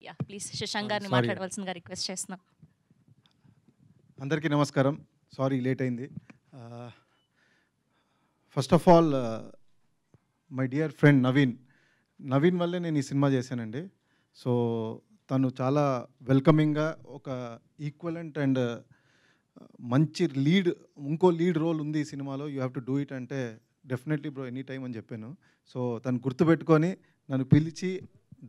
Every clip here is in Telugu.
యా ప్లీజ్ శశాంక్ గారిని Sorry. మాట్లాడవలసిందిగా రిక్వెస్ట్ చేస్తున్నాం. అందరికీ నమస్కారం. సారీ లేట్ అయింది. First of all my dear friend Naveen వల్లే నేను ఈ సినిమా చేశానండి. సో తను చాలా వెల్కమింగ్గా ఒక ఈక్వలెంట్ అండ్ మంచి ఇంకో లీడ్ రోల్ ఉంది ఈ సినిమాలో, you have to do it అంటే డెఫినెట్లీ బ్రో ఎనీ టైం అని చెప్పాను. సో తను గుర్తుపెట్టుకొని నన్ను పిలిచి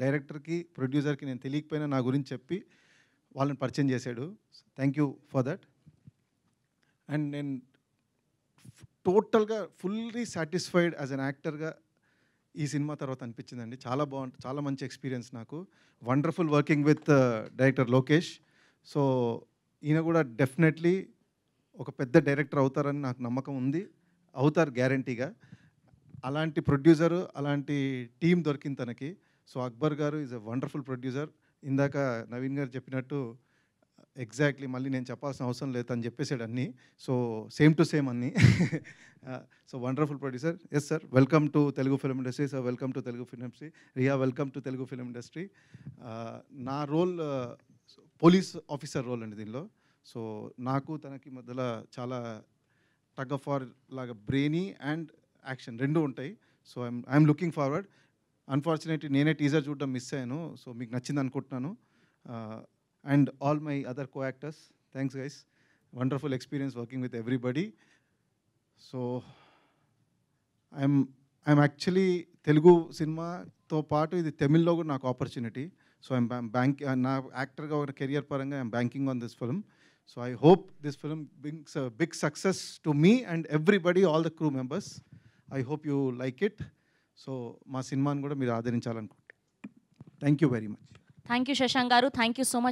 డైరెక్టర్కి ప్రొడ్యూసర్కి నేను తెలియకపోయినా నా గురించి చెప్పి వాళ్ళని పరిచయం చేశాడు. Thank you for that. And నేను టోటల్గా ఫుల్లీ సాటిస్ఫైడ్ యాజ్ అన్ యాక్టర్గా ఈ సినిమా తర్వాత అనిపించిందండి. చాలా బాగుంటుంది, చాలా మంచి ఎక్స్పీరియన్స్ నాకు. Wonderful working with director Lokesh. So ఈయన కూడా డెఫినెట్లీ ఒక పెద్ద డైరెక్టర్ అవుతారని నాకు నమ్మకం ఉంది, అవుతారు గ్యారంటీగా. అలాంటి ప్రొడ్యూసరు, అలాంటి టీం దొరికింది తనకి. సో అక్బర్ గారు ఈజ్ ఎ వండర్ఫుల్ ప్రొడ్యూసర్. ఇందాక నవీన్ గారు చెప్పినట్టు ఎగ్జాక్ట్లీ మళ్ళీ నేను చెప్పాల్సిన అవసరం లేదు, అని చెప్పేసాడు అన్నీ. సో సేమ్ టు సేమ్ అన్నీ. So wonderful producer. Yes sir, welcome to Telugu film industry. Sir welcome to Telugu film industry. Riya welcome to Telugu film industry. నా రోల్ పోలీస్ ఆఫీసర్ రోల్ అండి దీనిలో. సో నాకు తనకి మధ్యలో చాలా టగ్ ఆఫ్ వార్ లాగా బ్రెయినీ అండ్ యాక్షన్ రెండు ఉంటాయి. So I'm looking forward. Unfortunately నేనే టీజర్ చూడడం మిస్ అయ్యాను. సో మీకు నచ్చింది అనుకుంటున్నాను. And all my other co actors, thanks guys. Wonderful experience working with everybody. So I'm actually Telugu సినిమాతో పాటు ఇది తమిళ్లో కూడా నాకు ఆపర్చునిటీ. సో నా యాక్టర్గా ఒక కెరియర్ పరంగా I'm banking on this film. So I hope this film brings big success to me and everybody, all the crew members. I hope you like it. So మా సినిమాని కూడా మీరు ఆదరించాలనుకుంటున్నాను. Thank you very much. Thank you Shashank garu. Thank you so much.